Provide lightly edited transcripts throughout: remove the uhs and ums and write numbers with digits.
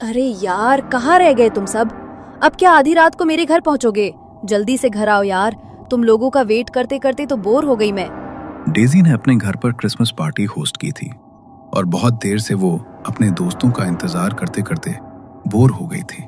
अरे यार, कहाँ रह गए तुम सब? अब क्या आधी रात को मेरे घर पहुंचोगे? जल्दी से घर आओ यार, तुम लोगों का वेट करते करते तो बोर हो गई मैं। डेजी ने अपने घर पर क्रिसमस पार्टी होस्ट की थी और बहुत देर से वो अपने दोस्तों का इंतजार करते करते बोर हो गई थी।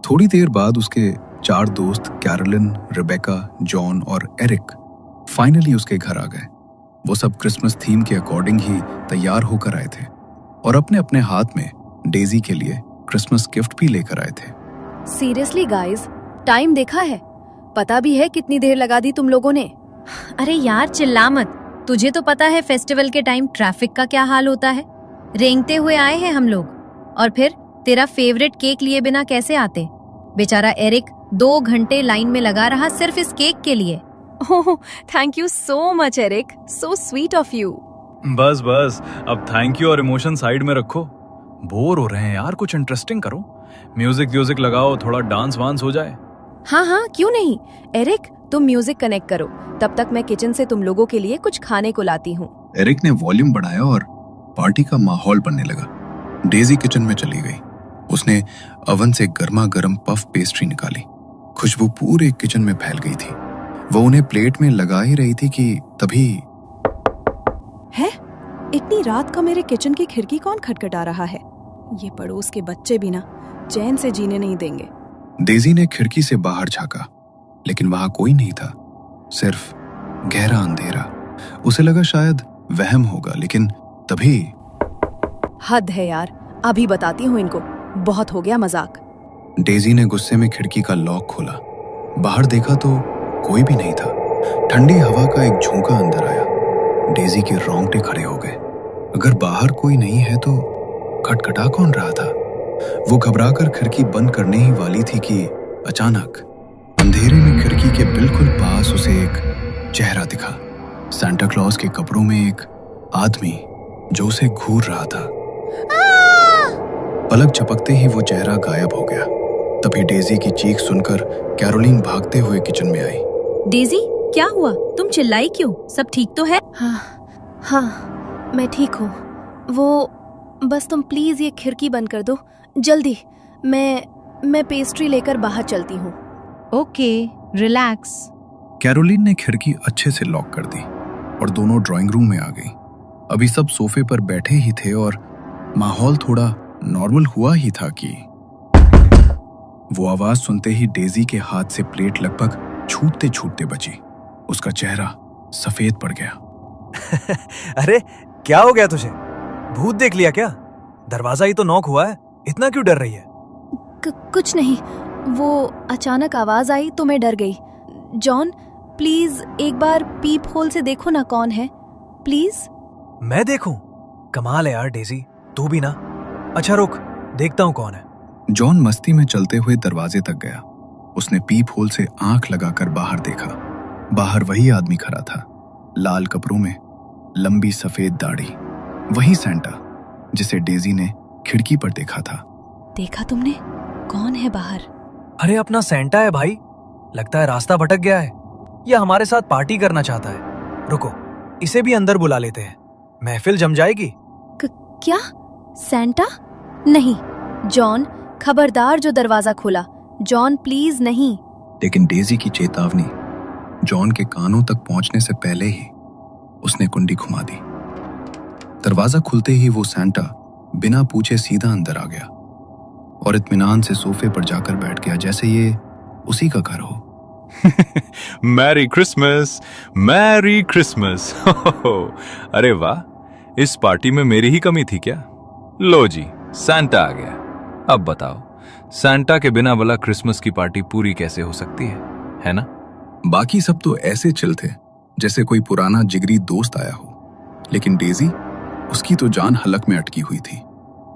थोड़ी देर बाद उसके 4 दोस्त कैरोलिन, रेबेका, जॉन और एरिक फाइनली उसके घर आ गए। वो सब क्रिसमस थीम के अकॉर्डिंग ही तैयार होकर आए थे और अपने अपने हाथ में डेजी के लिए क्रिसमस गिफ्ट भी लेकर आए थे। सीरियसली गाइस, टाइम देखा है? पता भी है कितनी देर लगा दी तुम लोगों ने? अरे यार चिल्ला मत, तुझे तो पता है फेस्टिवल के टाइम ट्रैफिक का क्या हाल होता है। रेंगते हुए आए हैं हम लोग, और फिर तेरा फेवरेट केक लिए बिना कैसे आते? बेचारा एरिक 2 घंटे लाइन में लगा रहा सिर्फ इस केक के लिए। Oh, thank you so much Eric, so sweet of you. बस बस, अब थैंक यू और इमोशन साइड में रखो। बोर हो रहे हैं यार, कुछ इंटरेस्टिंग करो। म्यूजिक लगाओ, थोड़ा डांस वांस हो जाए। हाँ, क्यों नहीं। एरिक, तुम म्यूजिक कनेक्ट करो, तब तक मैं किचन से तुम लोगों के लिए कुछ खाने को लाती हूँ। एरिक ने वॉल्यूम बढ़ाया और पार्टी का माहौल बनने लगा। डेजी किचन में चली गई। उसने ओवन से गर्मा गर्म पफ पेस्ट्री निकाली। खुशबू पूरे किचन में फैल गई थी। वो उन्हें प्लेट में लगा ही रही थी कि तभी है, इतनी रात का मेरे किचन की खिड़की कौन खटखटा रहा है? ये पड़ोस के बच्चे भी ना चैन से जीने नहीं देंगे। डेजी ने खिड़की से बाहर झांका, लेकिन वहां कोई नहीं था, सिर्फ गहरा अंधेरा। उसे लगा शायद वहम होगा, लेकिन तभी हद है यार, अभी बताती हूँ इनको, बहुत हो गया मजाक। डेजी ने गुस्से में खिड़की का लॉक खोला। बाहर देखा तो कोई भी नहीं था। ठंडी हवा का एक झोंका अंदर आया। डेजी के रोंगटे खड़े हो गए। अगर बाहर कोई नहीं है तो खटखटा कौन रहा था? वो घबराकर खिड़की बंद करने ही वाली थी कि अचानक अंधेरे में खिड़की के बिल्कुल पास उसे एक चेहरा दिखा। सांता क्लॉज के कपड़ों में एक आदमी जो उसे घूर रहा था। पलक झपकते ही वो चेहरा गायब हो गया। तभी डेजी की चीख सुनकर कैरोलिन भागते हुए किचन में आई। डेजी, क्या हुआ? तुम चिल्लाई क्यों? सब ठीक तो है? हाँ, मैं ठीक हूँ। वो बस तुम प्लीज ये खिड़की बंद कर दो जल्दी। मैं पेस्ट्री लेकर बाहर चलती हूँ। Okay, relax. कैरोलिन ने खिड़की अच्छे से लॉक कर दी और दोनों ड्राइंग रूम में आ गई। अभी सब सोफे पर बैठे ही थे और माहौल थोड़ा नॉर्मल हुआ ही था कि वो आवाज सुनते ही डेजी के हाथ से प्लेट लगभग छूटते छूटते बची। उसका चेहरा सफेद पड़ गया। अरे क्या हो गया तुझे? भूत देख लिया क्या? दरवाजा ही तो नॉक हुआ है, इतना क्यों डर रही है? कुछ नहीं, वो अचानक आवाज आई तो मैं डर गई। जॉन, प्लीज एक बार पीप होल से देखो ना कौन है, प्लीज। मैं देखूं? कमाल है यार डेजी, तू भी ना। अच्छा रुक, देखता हूँ कौन है। जॉन मस्ती में चलते हुए दरवाजे तक गया। उसने पीप होल से आंख लगाकर बाहर देखा। बाहर वही आदमी खड़ा था, लाल कपड़ों में, लंबी सफेद दाढ़ी। वही सैंटा जिसे डेजी ने खिड़की पर देखा था। देखा तुमने? कौन है बाहर? अरे अपना सैंटा है भाई। लगता है रास्ता भटक गया है या हमारे साथ पार्टी करना चाहता है। रुको, इसे भी अंदर बुला लेते हैं, महफिल जम जाएगी। क्या? सैंटा? नहीं जॉन, खबरदार जो दरवाजा खोला। जॉन प्लीज नहीं। लेकिन डेजी की चेतावनी जॉन के कानों तक पहुंचने से पहले ही उसने कुंडी घुमा दी। दरवाजा खुलते ही वो सैंटा बिना पूछे सीधा अंदर आ गया और इत्मीनान से सोफे पर जाकर बैठ गया, जैसे ये उसी का घर हो। Merry Christmas, merry Christmas. अरे वाह, इस पार्टी में मेरी ही कमी थी क्या? लो जी, सांता आ गया। अब बताओ, सांता के बिना भला क्रिसमस की पार्टी पूरी कैसे हो सकती है ना? बाकी सब तो ऐसे चिल थे जैसे कोई पुराना जिगरी दोस्त आया हो, लेकिन डेजी, उसकी तो जान हलक में अटकी हुई थी।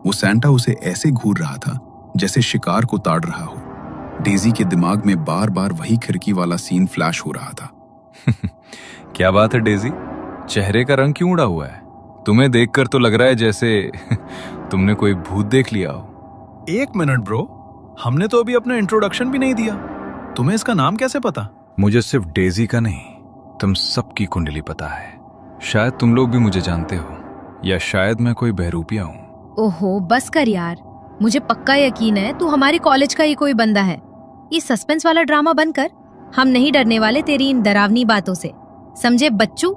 वो सांता उसे ऐसे घूर रहा था जैसे शिकार को ताड़ रहा हो। डेजी के दिमाग में बार बार वही खिड़की वाला सीन फ्लैश हो रहा था। क्या बात है डेजी, चेहरे का रंग क्यों उड़ा हुआ है? तुम्हें देखकर तो लग रहा है जैसे तुमने कोई भूत देख लिया हो। 1 मिनट ब्रो, हमने तो अभी अपना इंट्रोडक्शन भी नहीं दिया। तुम्हें इसका नाम कैसे पता? मुझे सिर्फ डेजी का नहीं, तुम सबकी कुंडली पता है। शायद तुम लोग भी मुझे जानते हो, या शायद मैं कोई बहरूपिया हूँ। ओहो बस कर यार, मुझे पक्का यकीन है तू हमारे कॉलेज का ही कोई बंदा है। ये सस्पेंस वाला ड्रामा बंद कर। हम नहीं डरने वाले तेरी इन डरावनी बातों से, समझे बच्चू?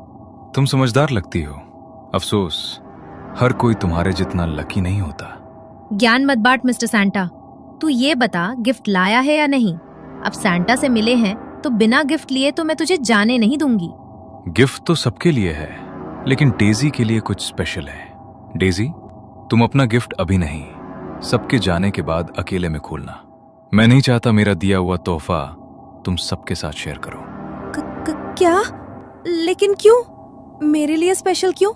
तुम समझदार लगती हो। अफसोस हर कोई तुम्हारे जितना लकी नहीं होता। ज्ञान मत बांट मिस्टर सैंटा। तू ये बता गिफ्ट लाया है या नहीं? अब सैंटा से मिले हैं तो बिना गिफ्ट लिए तो मैं तुझे जाने नहीं दूंगी। गिफ्ट तो सबके लिए है, लेकिन डेजी के लिए कुछ स्पेशल है। डेजी, तुम अपना गिफ्ट अभी नहीं, सबके जाने के बाद अकेले में खोलना। मैं नहीं चाहता मेरा दिया हुआ तोहफा तुम सबके साथ शेयर करो। क्या? लेकिन क्यों? मेरे लिए स्पेशल क्यों?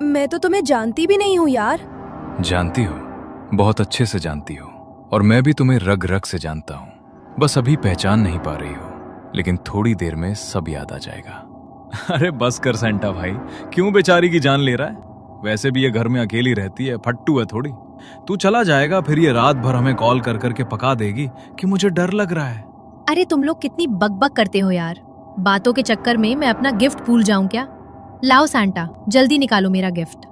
मैं तो तुम्हें जानती भी नहीं हूँ यार। जानती हो, बहुत अच्छे से जानती हो, और मैं भी तुम्हें रग रग से जानता हूँ। बस अभी पहचान नहीं पा रही हो, लेकिन थोड़ी देर में सब याद आ जाएगा। अरे बस कर सेंटा भाई, क्यों बेचारी की जान ले रहा है? वैसे भी ये घर में अकेली रहती है, फट्टू है थोड़ी। तू चला जाएगा फिर ये रात भर हमें कॉल कर करके पका देगी कि मुझे डर लग रहा है। अरे तुम लोग कितनी बकबक करते हो यार। बातों के चक्कर में मैं अपना गिफ्ट भूल जाऊं क्या? लाओ सैंटा, जल्दी निकालो मेरा गिफ्ट।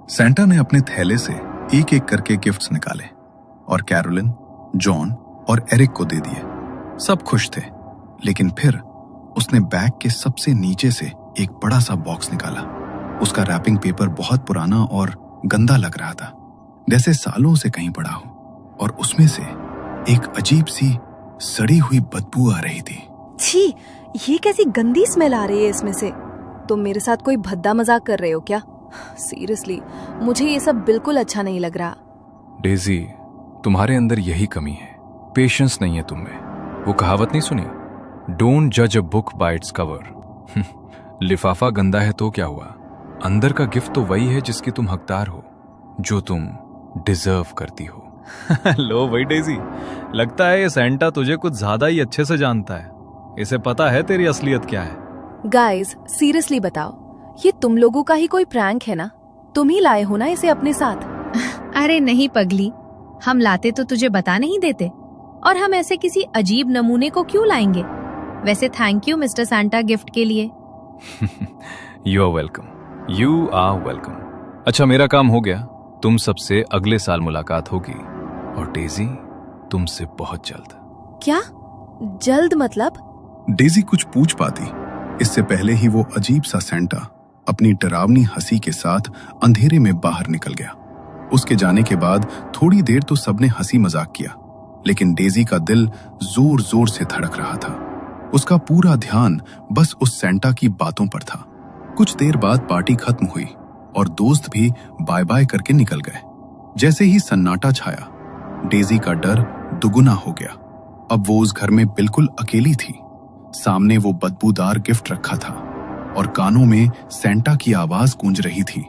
सैंटा ने अपने थैले से एक एक करके गिफ्ट्स निकाले और कैरोलिन, जॉन और एरिक को दे दिए। सब खुश थे, लेकिन फिर उसने बैग के सबसे नीचे से एक बड़ा सा बॉक्स निकाला। उसका रैपिंग पेपर बहुत पुराना और गंदा लग रहा था, जैसे सालों से कहीं पड़ा हो, और उसमें से एक अजीब सी सड़ी हुई बदबू आ रही थी। छी, ये कैसी गंदी स्मेल आ रही है इसमें से। तुम मेरे साथ कोई भद्दा मजाक कर रहे हो क्या? सीरियसली, मुझे ये सब बिल्कुल अच्छा नहीं लग रहा। डेजी, तुम्हारे अंदर यही कमी है, पेशेंस नहीं है तुम में। वो कहावत नहीं सुनी, डोंट जज a book by its cover. लिफाफा गंदा है तो क्या हुआ, अंदर का गिफ्ट तो वही है जिसकी तुम हकदार हो, जो तुम डिजर्व करती हो। लो भाई डेजी, लगता है ये सैंटा तुझे कुछ ज्यादा ही अच्छे से जानता है। इसे पता है तेरी असलियत क्या है। गाइस, सीरियसली बताओ, ये तुम लोगों का ही कोई प्रैंक है ना? तुम ही लाए हो ना इसे अपने साथ? अरे नहीं पगली, हम लाते तो तुझे बता नहीं देते, और हम ऐसे किसी अजीब नमूने को क्यों लाएंगे? वैसे thank you mister Santa gift के लिए। You are welcome, you are welcome. अच्छा, मेरा काम हो गया। तुम सबसे अगले साल मुलाकात होगी, और डेजी तुमसे बहुत जल्द। क्या जल्द मतलब? डेजी कुछ पूछ पाती, इससे पहले ही वो अजीब सा सैंटा अपनी डरावनी हंसी के साथ अंधेरे में बाहर निकल गया। उसके जाने के बाद थोड़ी देर तो सबने हंसी मजाक किया, लेकिन डेजी का दिल जोर जोर से धड़क रहा था। उसका पूरा ध्यान बस उस सैंटा की बातों पर था। कुछ देर बाद पार्टी खत्म हुई और दोस्त भी बाय बाय करके निकल गए। जैसे ही सन्नाटा छाया, डेजी का डर दुगुना हो गया। अब वो उस घर में बिल्कुल अकेली थी। सामने वो बदबूदार गिफ्ट रखा था और कानों में सैंटा की आवाज गूंज रही थी,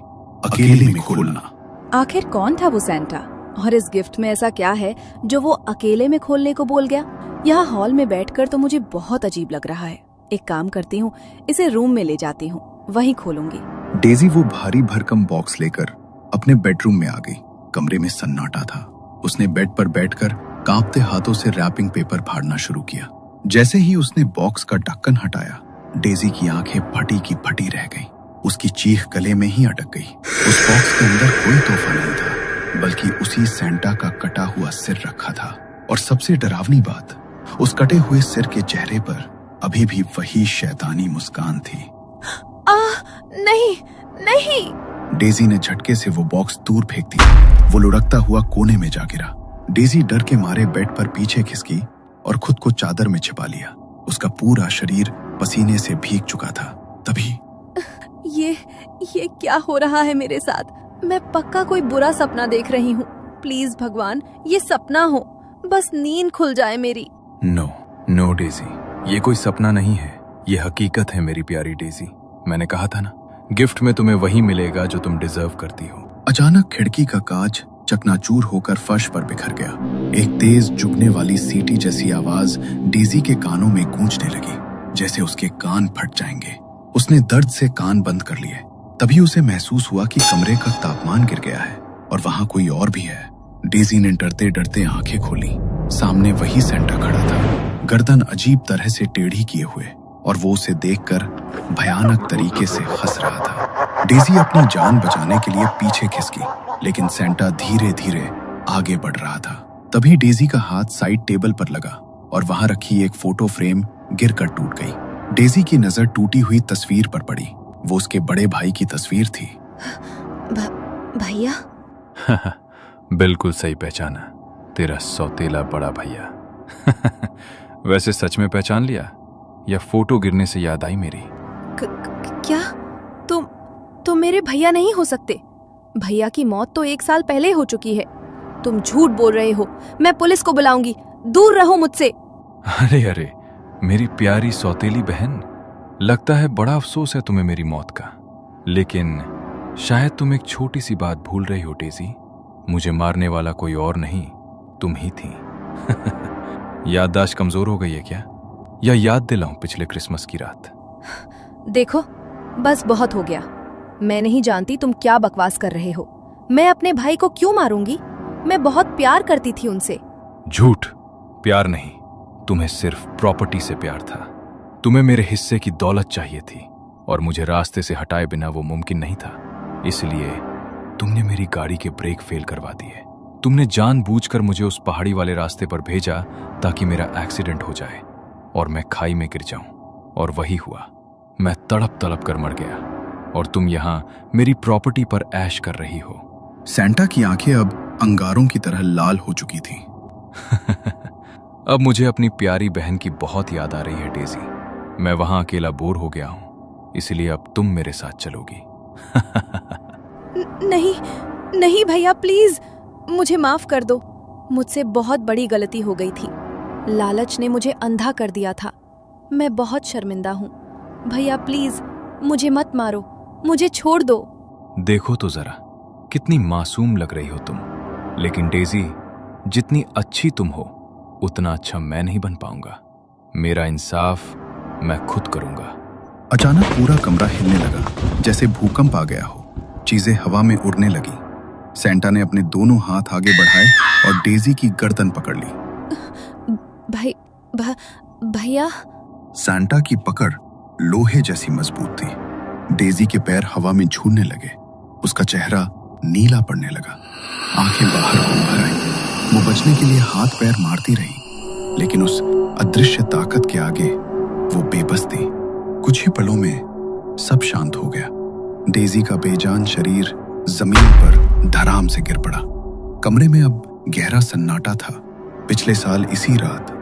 अकेले में खोलना। आखिर कौन था वो सैंटा, और इस गिफ्ट में ऐसा क्या है जो वो अकेले में खोलने को बोल गया? यहाँ हॉल में बैठकर तो मुझे बहुत अजीब लग रहा है। एक काम करती हूँ, इसे रूम में ले जाती हूँ, वहीं खोलूंगी। डेजी वो भारी भरकम बॉक्स लेकर अपने बेडरूम में आ गई। कमरे में सन्नाटा था। उसने बेड पर बैठकर कांपते हाथों से रैपिंग पेपर फाड़ना शुरू किया। जैसे ही उसने बॉक्स का ढक्कन हटाया, डेजी की आंखें फटी की फटी रह गईं। उसकी चीख गले में ही अटक गई। उस बॉक्स के अंदर कोई तोहफा नहीं था, बल्कि उसी सैंटा का कटा हुआ सिर रखा था। और सबसे डरावनी बात, उस कटे हुए सिर के चेहरे पर अभी भी वही शैतानी मुस्कान थी। नहीं नहीं। डेजी ने झटके से वो बॉक्स दूर फेंक दिया। वो लुढ़कता हुआ कोने में जा गिरा। डेजी डर के मारे बेड पर पीछे खिसकी और खुद को चादर में छिपा लिया। उसका पूरा शरीर पसीने से भीग चुका था। तभी ये क्या हो रहा है मेरे साथ? मैं पक्का कोई बुरा सपना देख रही हूँ। प्लीज भगवान, ये सपना हो, बस नींद खुल जाए मेरी। नो डेजी, ये कोई सपना नहीं है, ये हकीकत है मेरी प्यारी डेजी। मैंने कहा था ना, गिफ्ट में तुम्हें वही मिलेगा जो तुम डिजर्व करती हो। अचानक खिड़की का कांच चकनाचूर होकर फर्श पर बिखर गया। एक तेज चुभने वाली सीटी जैसी आवाज डेजी के कानों में गूंजने लगी, जैसे उसके कान फट जाएंगे। उसने दर्द से कान बंद कर लिए। तभी उसे महसूस हुआ कि कमरे का तापमान गिर गया है और वहां कोई और भी है। डेजी ने डरते डरते आंखें खोली। सामने वही सैंटा खड़ा था, गर्दन अजीब तरह से टेढ़ी किए हुए, और वो उसे देखकर भयानक तरीके से हंस रहा था। डेजी अपनी जान बचाने के लिए पीछे खिसकी, लेकिन सैंटा धीरे धीरे आगे बढ़ रहा था। तभी डेजी का हाथ साइड टेबल पर लगा और वहां रखी एक फोटो फ्रेम गिरकर टूट गई। डेजी की नजर टूटी हुई तस्वीर पर पड़ी। वो उसके बड़े भाई की तस्वीर थी। भैया? बिल्कुल सही पहचाना, तेरा सौतेला बड़ा भैया। वैसे सच में पहचान लिया या फोटो गिरने से याद आई मेरी? क्या तुम मेरे भैया नहीं हो सकते। भैया की मौत तो 1 साल पहले हो चुकी है। तुम झूठ बोल रहे हो। मैं पुलिस को बुलाऊंगी। दूर रहो मुझसे। अरे अरे, मेरी प्यारी सौतेली बहन, लगता है बड़ा अफसोस है तुम्हें मेरी मौत का। लेकिन शायद तुम एक छोटी सी बात भूल रही हो डेजी। मुझे मारने वाला कोई और नहीं, तुम ही थी। याददाश्त कमजोर हो गई है क्या? या याद दिलाऊं पिछले क्रिसमस की रात? देखो, बस बहुत हो गया। मैं नहीं जानती तुम क्या बकवास कर रहे हो। मैं अपने भाई को क्यों मारूंगी? मैं बहुत प्यार करती थी उनसे। झूठ, प्यार नहीं, तुम्हें सिर्फ प्रॉपर्टी से प्यार था। तुम्हें मेरे हिस्से की दौलत चाहिए थी और मुझे रास्ते से हटाए बिना वो मुमकिन नहीं था। इसलिए तुमने मेरी गाड़ी के ब्रेक फेल करवा दिए। तुमने जानबूझकर मुझे उस पहाड़ी वाले रास्ते पर भेजा ताकि मेरा एक्सीडेंट हो जाए और मैं खाई में गिर जाऊं। और वही हुआ। मैं तड़प तड़प कर मर गया और तुम यहां मेरी प्रॉपर्टी पर ऐश कर रही हो। सैंटा की आंखें अब अंगारों की तरह लाल हो चुकी थी। अब मुझे अपनी प्यारी बहन की बहुत याद आ रही है डेजी। मैं वहां अकेला बोर हो गया हूं, इसलिए अब तुम मेरे साथ चलोगी। नहीं भैया, प्लीज मुझे माफ कर दो। मुझसे बहुत बड़ी गलती हो गई थी। लालच ने मुझे अंधा कर दिया था। मैं बहुत शर्मिंदा हूँ। भैया प्लीज मुझे मत मारो, मुझे छोड़ दो। देखो तो जरा, कितनी मासूम लग रही हो तुम। लेकिन डेजी, जितनी अच्छी तुम हो उतना अच्छा मैं नहीं बन पाऊंगा। मेरा इंसाफ मैं खुद करूंगा। अचानक पूरा कमरा हिलने लगा, जैसे भूकंप आ गया हो। चीजें हवा में उड़ने लगी। सैंटा ने अपने दोनों हाथ आगे बढ़ाए और डेजी की गर्दन पकड़ ली। भैया? सैंटा की पकड़ लोहे जैसी मजबूत थी। डेजी के पैर हवा में झूलने लगे। उसका चेहरा नीला पड़ने लगा। आंखें बाहर को उभर आई। वो बचने के लिए हाथ पैर मारती रही, लेकिन उस अदृश्य ताकत के आगे वो बेबस थी। कुछ ही पलों में सब शांत हो गया। डेजी का बेजान शरीर जमीन पर धड़ाम से गिर पड़ा। कमरे में अब गहरा सन्नाटा था। पिछले साल इसी रात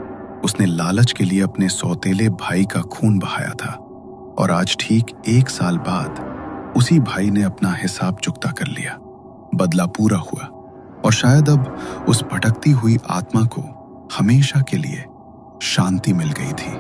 उसने लालच के लिए अपने सौतेले भाई का खून बहाया था और आज ठीक 1 साल बाद उसी भाई ने अपना हिसाब चुकता कर लिया। बदला पूरा हुआ और शायद अब उस भटकती हुई आत्मा को हमेशा के लिए शांति मिल गई थी।